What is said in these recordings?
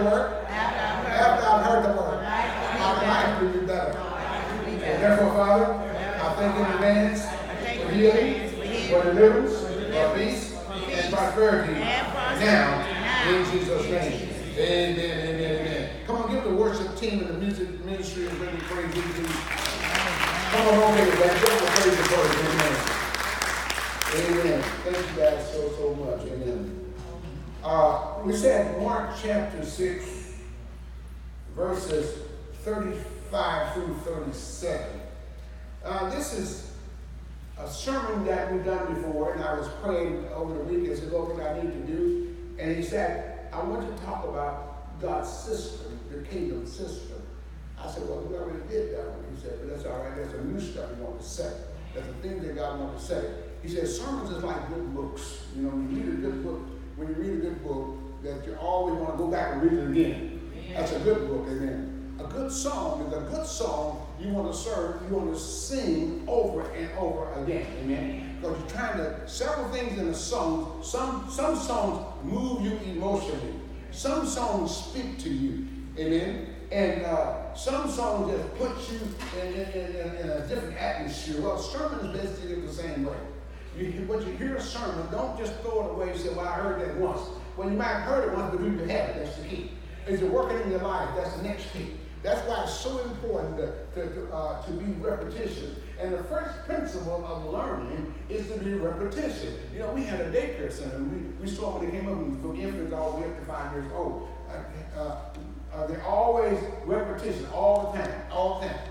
the word? After I've heard the word, my life will be better. And therefore, Father, I thank you in advance for healing, for deliverance, for peace, and prosperity. Now, in Jesus' name. Amen, amen, amen. Come on, give the worship team and the music ministry and bring the praise to you. Come on over here, man. Give the praise and praise. Amen. Amen. Thank you guys so much. Amen. We said Mark chapter 6, verses 35 through 37. This is a sermon that we've done before, and I was praying over the week and said, Lord, what I need to do. And he said, I want to talk about God's system, the kingdom system. I said, well, we already did that one. He said, but that's all right. There's a new stuff you want to say. There's the things that God wants to say. He said, sermons is like good books. You know, when you read a good book, that you always want to go back and read it again. That's a good book, amen. A good song is a good song you want to sing over and over again, amen. Because you're trying to, several things in a song, some songs move you emotionally. Some songs speak to you, amen. And some songs just put you in a different atmosphere. Well, sermon is basically the same way. When you hear a sermon, don't just throw it away and say, well, I heard that once. Well, you might have heard it once, but do you have it? That's the key. Is it working in your life? That's the next key. That's why it's so important to be repetitious. And the first principle of learning is to be repetition. You know, we had a daycare center. We saw when they came up from infants all the way up to 5 years old. They're always repetition all the time.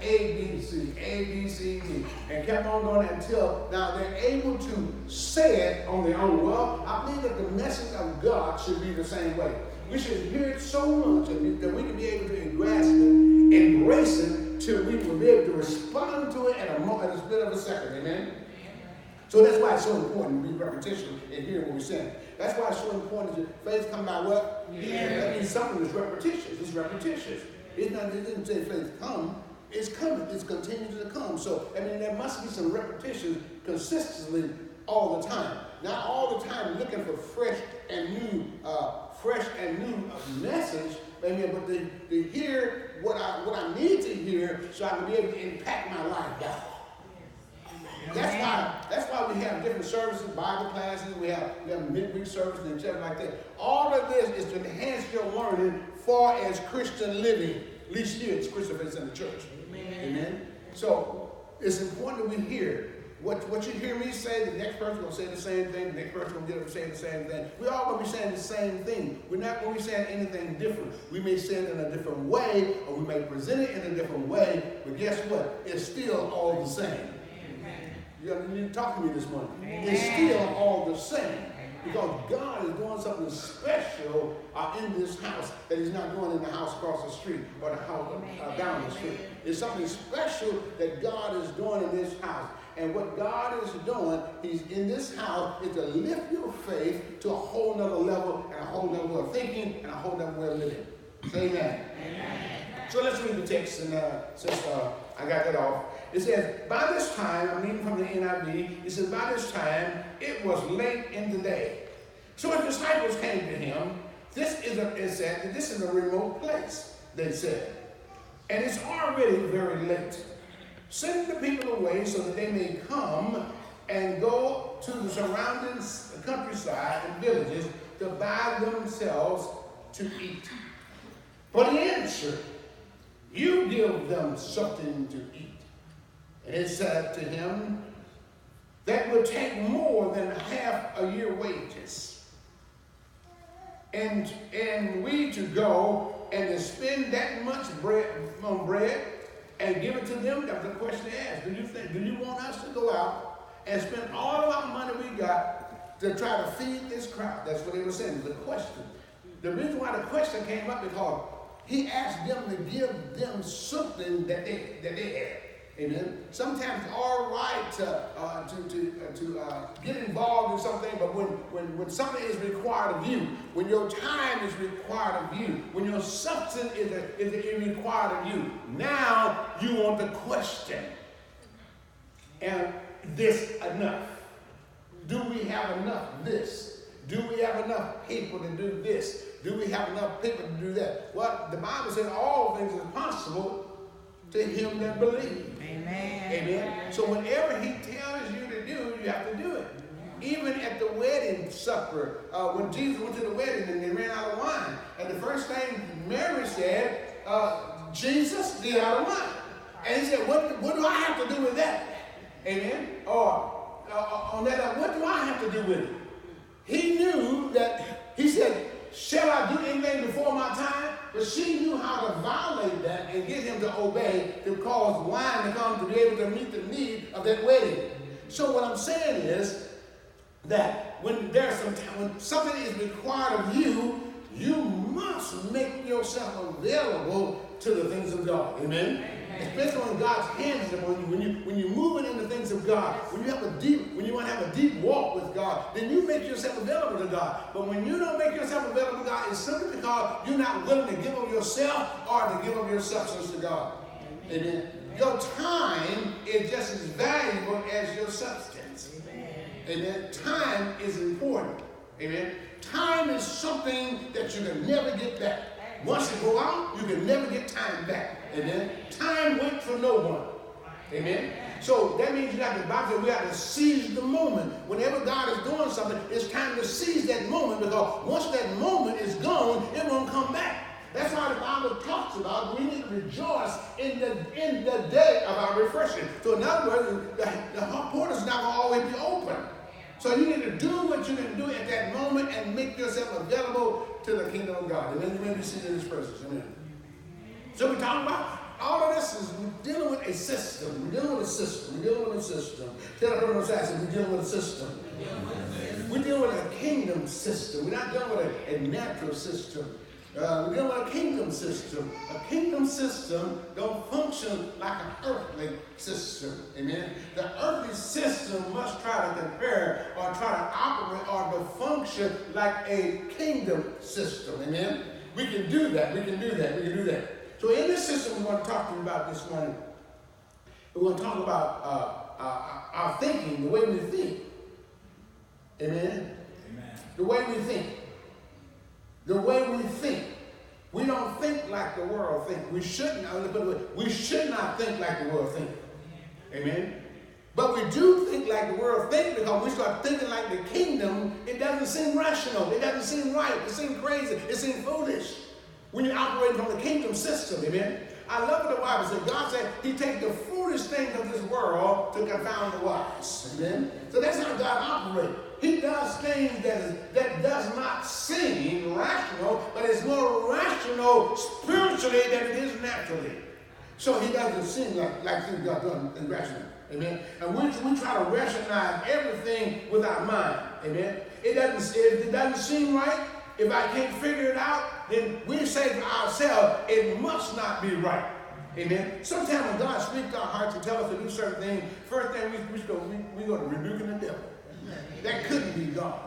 A, B, C, A, B, C, D. And kept on going until now they're able to say it on their own. Well, I believe that the message of God should be the same way. We should hear it so much that we can be able to grasp it, embrace it, till we will be able to respond to it at a split of a second. Amen? So that's why it's so important to be repetition and hear what we're saying. That's why it's so important that faith come by what? Yeah. That means something that's repetitious. It's repetitious. It didn't say faith come. It's coming. It's continuing to come. So, I mean, there must be some repetition consistently all the time. Not all the time looking for fresh and new message, amen, but to hear what I need to hear so I can be able to impact my life better. That's why we have different services, Bible classes, we have midweek services and stuff like that. All of this is to enhance your learning far as Christian living, at least here it's Christian in the church. Amen. So it's important that we hear what you hear me say, the next person will say the same thing, the next person will get up and say the same thing. We're all going to be saying the same thing. We're not going to be saying anything different. We may say it in a different way, or we may present it in a different way, but guess what? It's still all the same. You need to talk to me this morning. It's still all the same. Because God is doing something special in this house that he's not doing in the house across the street or the house down the street. It's something special that God is doing in this house. And what God is doing, he's in this house, is to lift your faith to a whole nother level and a whole nother way of thinking and a whole nother way of living. Say amen. Amen. So let's read the text, and since I got that off. It says, by this time, I'm reading from the NIV, it says, by this time, it was late in the day. So his disciples came to him. This is a remote place, they said. And it's already very late. Send the people away so that they may come and go to the surrounding countryside and villages to buy themselves to eat. But he answered, you give them something to eat. And it said to him, that would take more than half a year's wages. And we to go and to spend that much on bread and give it to them? That was the question they asked. Do you want us to go out and spend all of our money we got to try to feed this crowd? That's what they were saying, the question. The reason why the question came up because he asked them to give them something that they had. Amen. Sometimes it's all right to get involved in something, but when something is required of you, when your time is required of you, when your substance is required of you, now you want to question. And this enough? Do we have enough of this? Do we have enough people to do this? Do we have enough people to do that? Well, the Bible says all things are possible to him that believes. Amen. Amen. So whatever he tells you to do, you have to do it. Even at the wedding supper, when Jesus went to the wedding and they ran out of wine, and the first thing Mary said, Jesus, they out of wine. And he said, what do I have to do with that? Amen. Or on that, what do I have to do with it? He knew that, he said, shall I do anything before my time? But she knew how to violate that and get him to obey, to cause wine to come to be able to meet the need of that wedding. So what I'm saying is that when there's some time, when something is required of you, you must make yourself available to the things of God. Amen. Especially when God's hand is upon you, when you're moving in the things of God, when you want to have a deep walk with God, then you make yourself available to God. But when you don't make yourself available to God, it's simply because you're not willing to give up yourself or to give up your substance to God. Amen. Your time is just as valuable as your substance. Amen. Time is important. Amen. Time is something that you can never get back. Once you go out, you can never get time back. Amen. Time waits for no one. Amen. So that means you have to, Bible, we have to seize the moment. Whenever God is doing something, it's time to seize that moment, because once that moment is gone, it won't come back. That's why the Bible talks about we need to rejoice in the day of our refreshing. So in other words, the portal is not going to always be open. So you need to do what you need to do at that moment and make yourself available to the kingdom of God. And then you may be seated in this person. Amen. So we're talking about all of this is we're dealing with a system. We're dealing with a system. We're dealing with a system. Tell the person on the side, we're dealing with a system. We're dealing with a kingdom system. We're not dealing with a natural system. We're dealing with a kingdom system. A kingdom system don't function like an earthly system. Amen. The earthly system must try to compare or try to operate or to function like a kingdom system. Amen. We can do that. We can do that. We can do that. So in this system we want to talk to you about this morning, we're going to talk about our thinking, the way we think. Amen? Amen. The way we think. The way we think. We don't think like the world thinks. We should not think like the world thinks. Amen? But we do think like the world thinks, because we start thinking like the kingdom, it doesn't seem rational. It doesn't seem right. It seems crazy. It seems foolish. When you're operating from the kingdom system, amen? I love what the Bible said. God said he takes the foolish things of this world to confound the wise. Amen? So that's how God operates. He does things that does not seem rational, but it's more rational spiritually than it is naturally. So he doesn't seem like things God done is rational. Amen? And we try to rationalize everything with our mind. Amen? If it doesn't seem right, if I can't figure it out, then we say to ourselves, it must not be right. Amen. Sometimes when God speaks to our hearts and tells us to do certain things, first thing we go to rebuking the devil. That couldn't be God.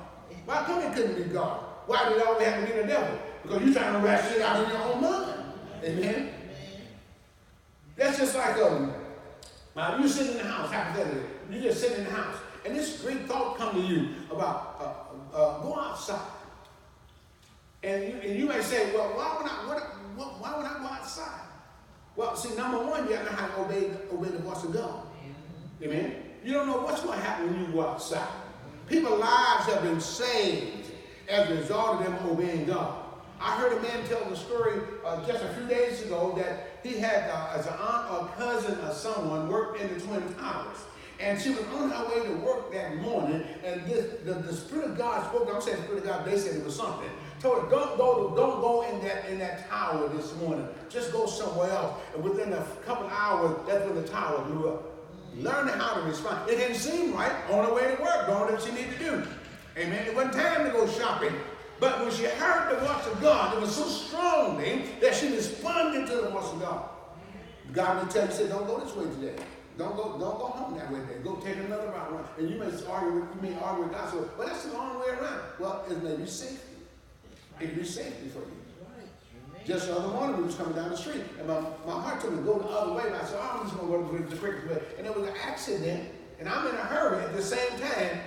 Why come it couldn't be God? Why did it always have to be the devil? Because you're trying to ration it out in your own mind. Amen. That's just like you sitting in the house, hypothetically. You just sitting in the house, and this great thought come to you about go outside. And you may say, well, why would I go outside? Well, see, number one, you have to know how to obey the voice of God. Amen? You don't know what's going to happen when you go outside. People's lives have been saved as a result of them obeying God. I heard a man tell the story just a few days ago that he had, as an aunt or cousin or someone, worked in the Twin Towers. And she was on her way to work that morning, and the Spirit of God spoke. I'm saying the Spirit of God, they said it was something. Told her, don't go in that tower this morning. Just go somewhere else. And within a couple of hours, that's when the tower blew up. Learning how to respond. It didn't seem right on her way to work, doing what she needed to do. Amen. It wasn't time to go shopping. But when she heard the voice of God, it was so strongly that she responded to the voice of God. God would tell you, said, don't go this way today. Don't go home that way today. Go take another route. And you may argue with God. So, well, that's the long way around. Well, it may be safety. It can be safety for you. Just the other morning, we was coming down the street, and my heart told me to go the other way. And I said, I'm just going to go the quickest way. And there was an accident, and I'm in a hurry at the same time.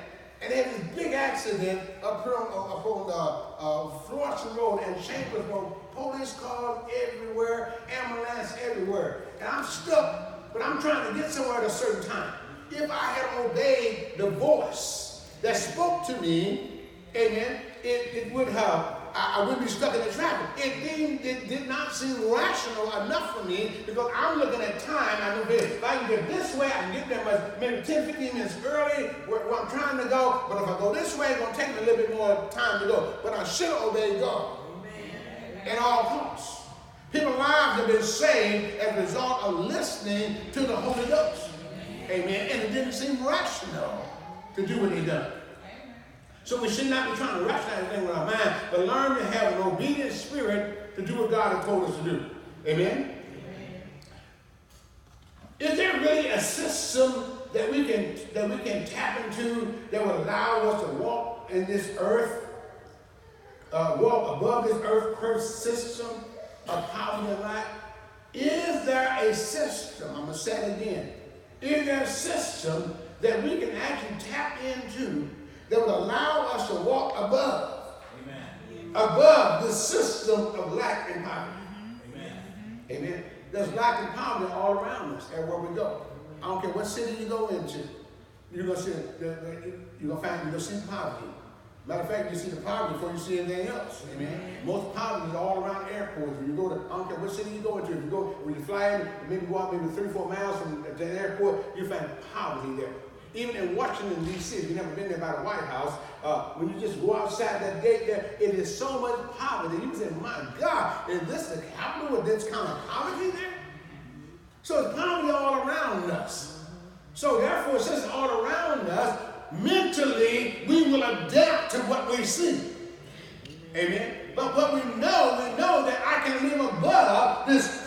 And they had this big accident up here on Florissant Road and Chambers Road. Police cars everywhere, ambulance everywhere. And I'm stuck, but I'm trying to get somewhere at a certain time. If I had obeyed the voice that spoke to me, amen, it would have, I wouldn't be stuck in the traffic. It did not seem rational enough for me because I'm looking at time. I know if I can get this way, I can get there maybe 10, 15 minutes early where I'm trying to go. But if I go this way, it's going to take me a little bit more time to go. But I should have obeyed God at all costs. People's lives have been saved as a result of listening to the Holy Ghost. Amen. And it didn't seem rational to do what they done. So we should not be trying to rationalize anything with our mind, but learn to have an obedient spirit to do what God has told us to do. Amen? Is there really a system that we can tap into that will allow us to walk in this earth, walk above this earth system of power and light? Is there a system? I'm going to say it again. Is there a system that we can actually tap into that would allow us to walk above? Amen. Above the system of lack and poverty? Amen. Amen. There's lack and poverty all around us everywhere we go. I don't care what city you go into. You're going to see poverty. Matter of fact, you see the poverty before you see anything else. Amen. Most poverty is all around airports. When you go to, I don't care what city you go into, when you fly in, maybe go out maybe 3-4 miles from the airport, you find poverty there. Even in Washington, D.C., if you've never been there by the White House, when you just go outside that gate there, it is so much poverty. You can say, my God, is this the capital with this kind of poverty there? So it's poverty all around us. So therefore, since it's all around us, mentally, we will adapt to what we see. Amen. But what we know that I can live above this